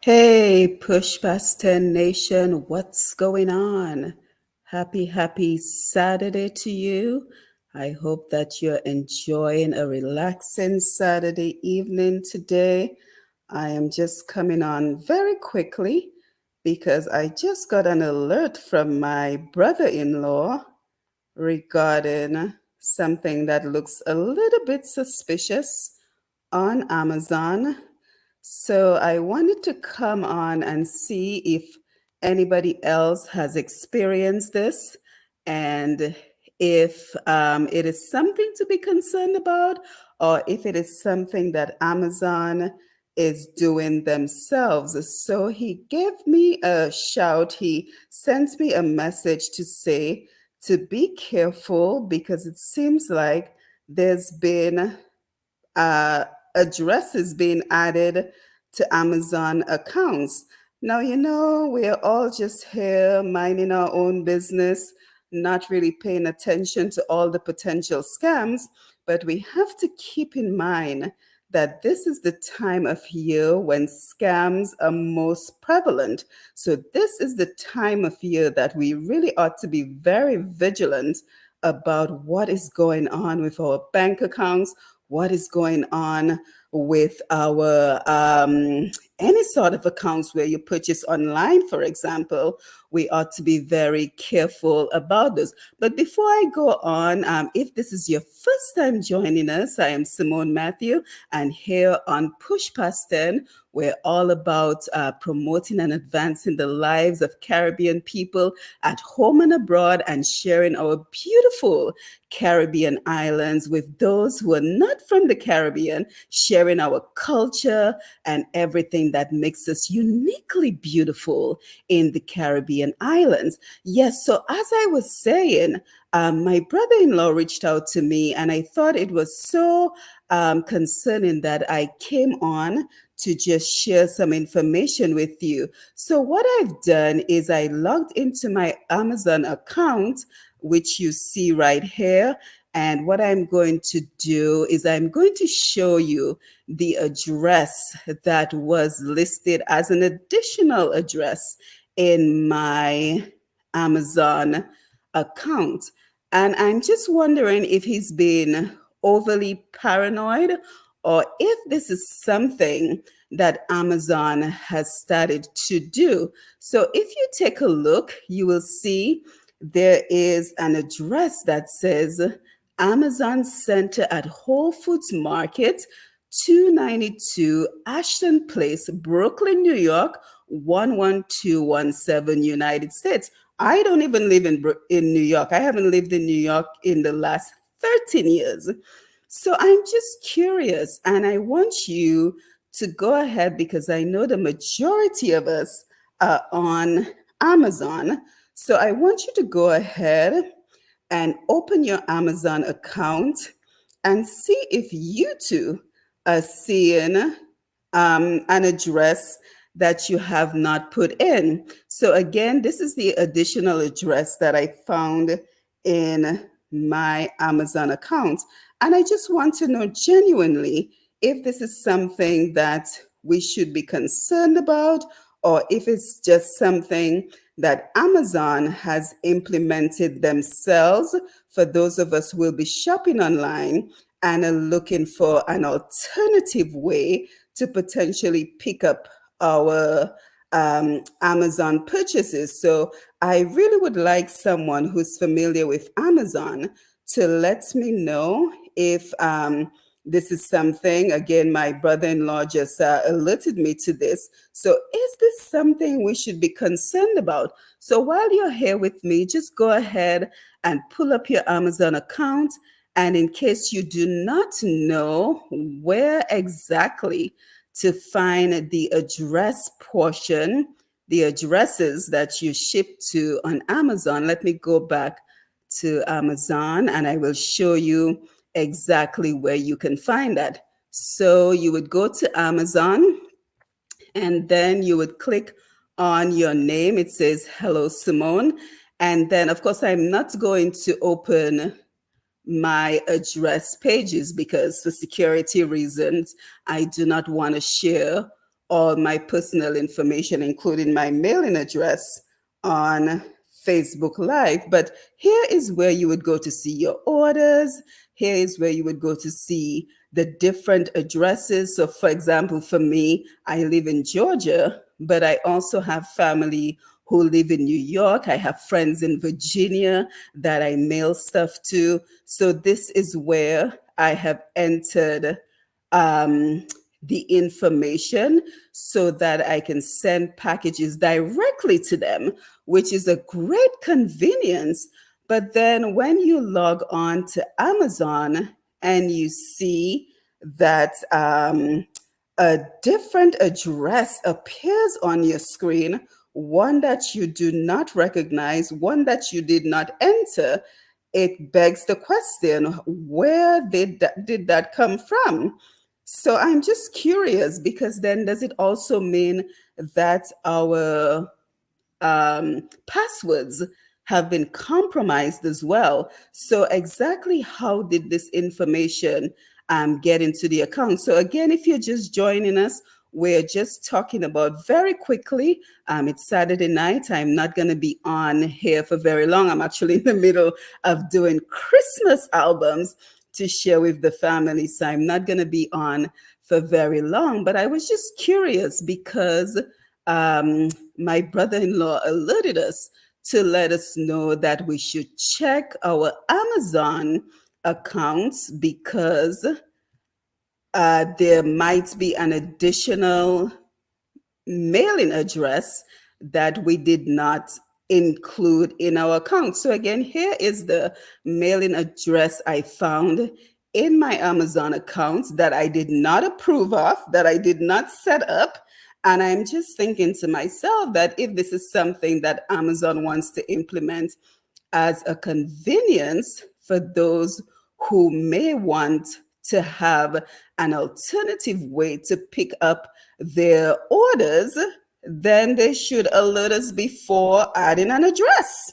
Hey, Push Past 10 Nation, what's going on? Happy Saturday to you. I hope that you're enjoying a relaxing Saturday evening today. I am just coming on very quickly because I just got an alert from my brother in law regarding something that looks a little bit suspicious on Amazon. So I wanted to come on and see if anybody else has experienced this and if it is something to be concerned about or if it is something that Amazon is doing themselves. So he gave me a shout. He sent me a message to say to be careful because it seems like there's been uh, addresses being added to Amazon accounts. Now, we're all just here minding our own business, not really paying attention to all the potential scams, but we have to keep in mind that this is the time of year when scams are most prevalent. So, this is the time of year that we really ought to be very vigilant about what is going on with our bank accounts, what is going on with our any sort of accounts where you purchase online, for example. We ought to be very careful about this. But before I go on, if this is your first time joining us, I am Simone Matthew, and here on Push Past 10, we're all about promoting and advancing the lives of Caribbean people at home and abroad and sharing our beautiful Caribbean islands with those who are not from the Caribbean, sharing our culture and everything that makes us uniquely beautiful in the Caribbean islands. Yes, so as I was saying, my brother in law reached out to me, and I thought it was so concerning that I came on to just share some information with you. So, what I've done is I logged into my Amazon account, which you see right here. And what I'm going to do is I'm going to show you the address that was listed as an additional address in my Amazon account. And I'm just wondering if he's been overly paranoid or if this is something that Amazon has started to do. So if you take a look, you will see there is an address that says Amazon Center at Whole Foods Market, 292 Ashton Place, Brooklyn, New York, 11217, United States. I don't even live in New York. I haven't lived in New York in the last 13 years. So I'm just curious, and I want you to go ahead because I know the majority of us are on Amazon. So I want you to go ahead and open your Amazon account and see if you too are seeing an address that you have not put in. So again, this is the additional address that I found in my Amazon account. And I just want to know genuinely if this is something that we should be concerned about or if it's just something that Amazon has implemented themselves for those of us who will be shopping online and are looking for an alternative way to potentially pick up our Amazon purchases. So I really would like someone who's familiar with Amazon to let me know if this is something. Again, my brother-in-law just alerted me to this. So is this something we should be concerned about? So while you're here with me, just go ahead and pull up your Amazon account. And in case you do not know where exactly to find the address portion, the addresses that you ship to on Amazon, let me go back to Amazon and I will show you exactly where you can find that. So you would go to Amazon and then you would click on your name. It says, Hello, Simone. And then, of course, I'm not going to open my address pages because for security reasons, I do not want to share all my personal information, including my mailing address, on Facebook Live. But here is where you would go to see your orders. Here is where you would go to see the different addresses. So, for example, for me, I live in Georgia, but I also have family who live in New York. I have friends in Virginia that I mail stuff to. So, this is where I have entered um, the information so that I can send packages directly to them, which is a great convenience. But then when you log on to Amazon and you see that a different address appears on your screen, one that you do not recognize, one that you did not enter, it begs the question, where did that come from? So I'm just curious, because then does it also mean that our passwords have been compromised as well? So exactly how did this information get into the account? So again, if you're just joining us, we're just talking about very quickly. It's Saturday night. I'm not going to be on here for very long. I'm actually in the middle of doing Christmas albums to share with the family. So I'm not going to be on for very long. But I was just curious because my brother-in-law alerted us to let us know that we should check our Amazon accounts because there might be an additional mailing address that we did not include in our account. So again, here is the mailing address I found in my Amazon account that I did not approve of, that I did not set up. And I'm just thinking to myself that if this is something that Amazon wants to implement as a convenience for those who may want to have an alternative way to pick up their orders, then they should alert us before adding an address.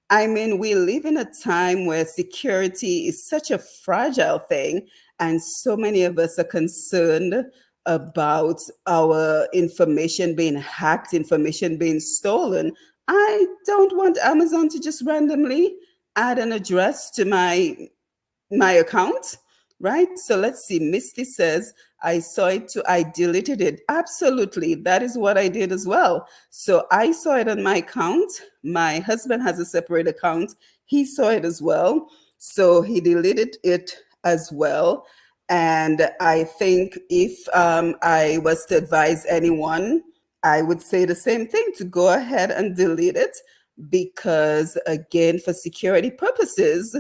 I mean, we live in a time where security is such a fragile thing, and so many of us are concerned about our information being hacked, information being stolen. I don't want Amazon to just randomly add an address to my account, right? So let's see. Misty says, I saw it too. I deleted it. Absolutely. That is what I did as well. So I saw it on my account. My husband has a separate account. He saw it as well. So he deleted it as well. And I think if I was to advise anyone, I would say the same thing, to go ahead and delete it, because again, for security purposes,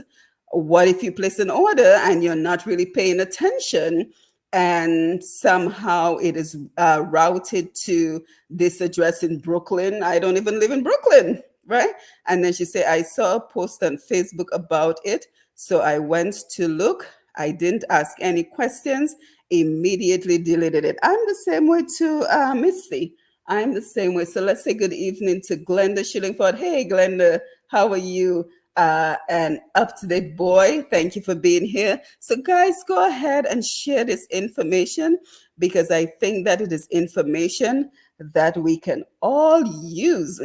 what if you place an order and you're not really paying attention, and somehow it is routed to this address in Brooklyn? I don't even live in Brooklyn, right? And then she said, I saw a post on Facebook about it, so I went to look. I didn't ask any questions, immediately deleted it. I'm the same way too, Misty. I'm the same way. So let's say good evening to Glenda Shillingford. Hey, Glenda, how are you? An up-to-date boy. Thank you for being here. So guys, go ahead and share this information, because I think that it is information that we can all use,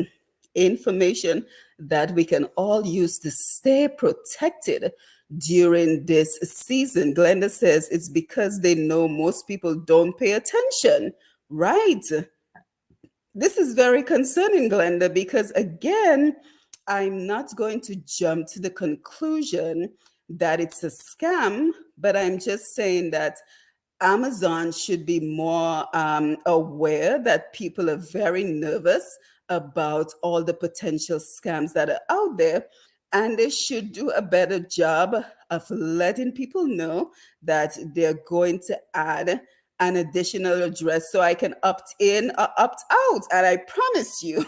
information that we can all use to stay protected during this season. Glenda says it's because they know most people don't pay attention, right? This is very concerning, Glenda, because again, I'm not going to jump to the conclusion that it's a scam, but I'm just saying that Amazon should be more aware that people are very nervous about all the potential scams that are out there. And they should do a better job of letting people know that they're going to add an additional address so I can opt in or opt out. And I promise you,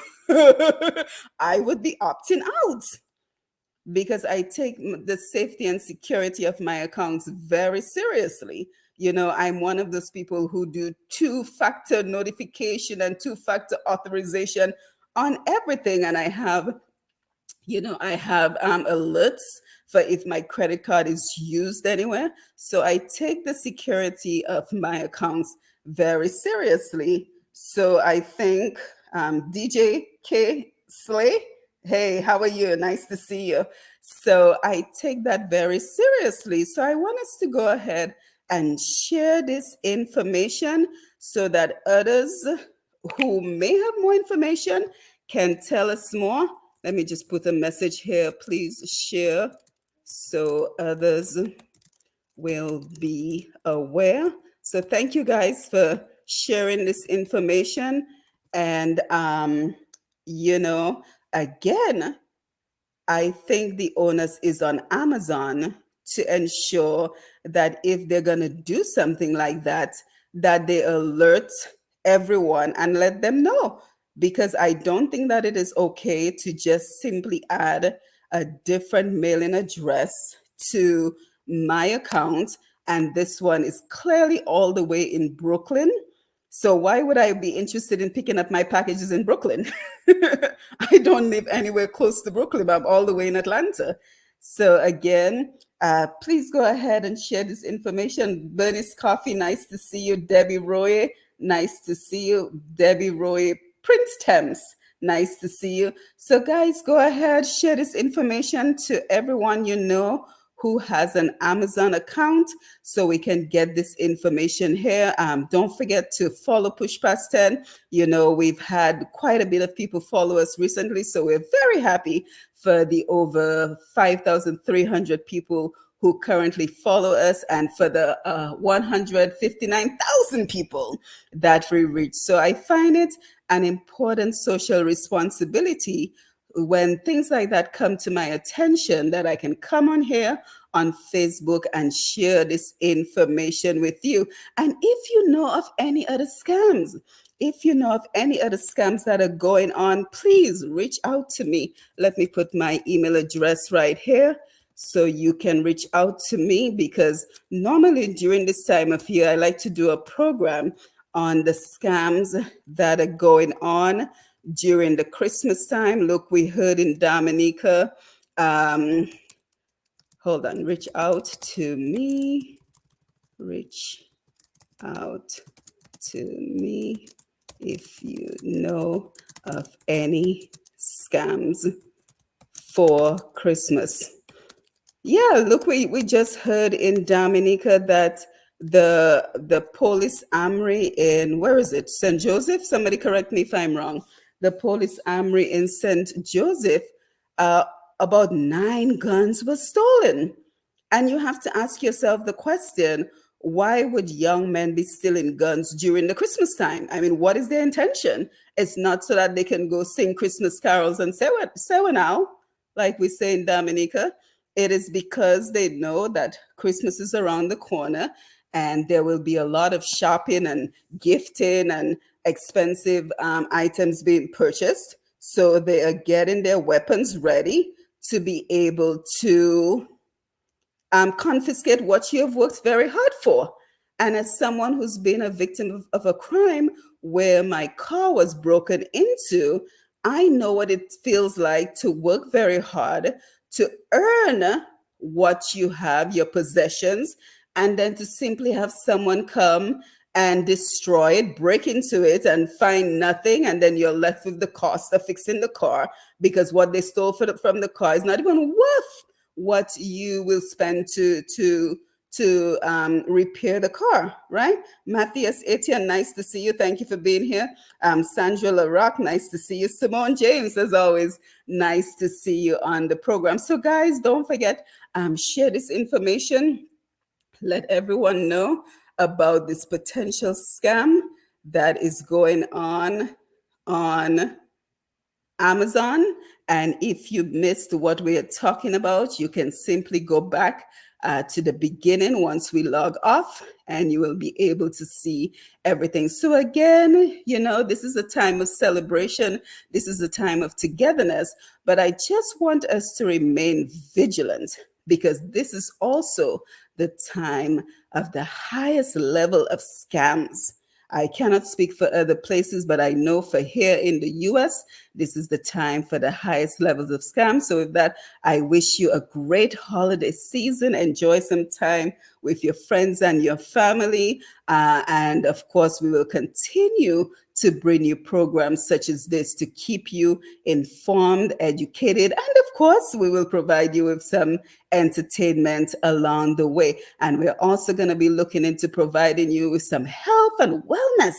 I would be opting out, because I take the safety and security of my accounts very seriously. You know, I'm one of those people who do two-factor notification and two-factor authorization on everything. And I have, I have alerts for if my credit card is used anywhere. So I take the security of my accounts very seriously. So I think DJ K Slay, hey, how are you? Nice to see you. So I take that very seriously. So I want us to go ahead and share this information so that others who may have more information can tell us more. Let me just put a message here. Please share so others will be aware. So thank you guys for sharing this information. And, again, I think the onus is on Amazon to ensure that if they're going to do something like that, that they alert everyone and let them know. Because I don't think that it is okay to just simply add a different mailing address to my account. And this one is clearly all the way in Brooklyn. So why would I be interested in picking up my packages in Brooklyn? I don't live anywhere close to Brooklyn. I'm all the way in Atlanta. So again, please go ahead and share this information. Bernice Coffee, nice to see you. Debbie Roy, nice to see you. Debbie Roy, Prince Thames, nice to see you. So guys, go ahead, share this information to everyone you know who has an Amazon account so we can get this information here. Don't forget to follow Push Past 10. You know, we've had quite a bit of people follow us recently, so we're very happy for the over 5,300 people who currently follow us and for the 159,000 people that we reach. So I find it an important social responsibility when things like that come to my attention, that I can come on here on Facebook and share this information with you. And if you know of any other scams, that are going on, please reach out to me. Let me put my email address right here so you can reach out to me, because normally during this time of year, I like to do a program on the scams that are going on during the Christmas time. Look, we heard in Dominica, hold on, reach out to me if you know of any scams for Christmas. Yeah, look, we just heard in Dominica that the police armory in, where is it? St. Joseph? Somebody correct me if I'm wrong. The police armory in St. Joseph, about 9 guns were stolen. And you have to ask yourself the question, why would young men be stealing guns during the Christmas time? I mean, what is their intention? It's not so that they can go sing Christmas carols and say now, like we say in Dominica. It is because they know that Christmas is around the corner and there will be a lot of shopping and gifting and expensive items being purchased. So they are getting their weapons ready to be able to confiscate what you have worked very hard for. And as someone who's been a victim of a crime where my car was broken into, I know what it feels like to work very hard to earn what you have, your possessions, and then to simply have someone come and destroy it, break into it, and find nothing, and then you're left with the cost of fixing the car, because what they stole from the car is not even worth what you will spend to repair the car, right? Matthias Etienne, nice to see you. Thank you for being here. Sandra LaRock, nice to see you. Simone James, as always, nice to see you on the program. So guys, don't forget, share this information. Let everyone know about this potential scam that is going on Amazon. And if you missed what we are talking about, you can simply go back to the beginning once we log off, and you will be able to see everything. So again, this is a time of celebration. This is a time of togetherness, but I just want us to remain vigilant, because this is also the time of the highest level of scams. I cannot speak for other places, but I know for here in the US, this is the time for the highest levels of scams. So with that, I wish you a great holiday season. Enjoy some time with your friends and your family. And of course, we will continue to bring you programs such as this to keep you informed, educated, and of course, we will provide you with some entertainment along the way. And we're also going to be looking into providing you with some health and wellness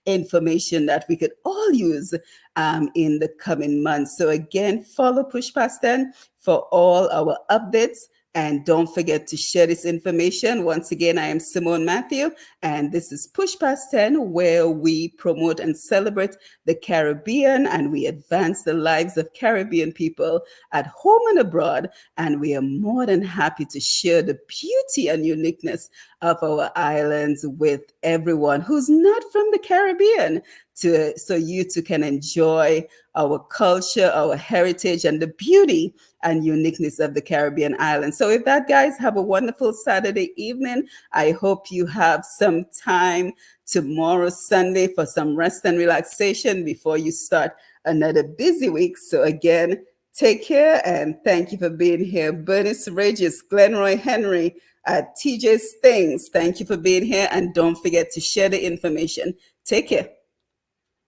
information that we could all use in the coming months. So again, follow Push Past 10 for all our updates. And don't forget to share this information. Once again, I am Simone Matthew, and this is Push Past 10, where we promote and celebrate the Caribbean, and we advance the lives of Caribbean people at home and abroad. And we are more than happy to share the beauty and uniqueness of our islands with everyone who's not from the Caribbean, so you too can enjoy our culture, our heritage, and the beauty and uniqueness of the Caribbean islands. So with that, guys, have a wonderful Saturday evening. I hope you have some time tomorrow, Sunday, for some rest and relaxation before you start another busy week. So again, take care and thank you for being here. Bernice Regis, Glenroy Henry, TJ Stings, thank you for being here. And don't forget to share the information. Take care.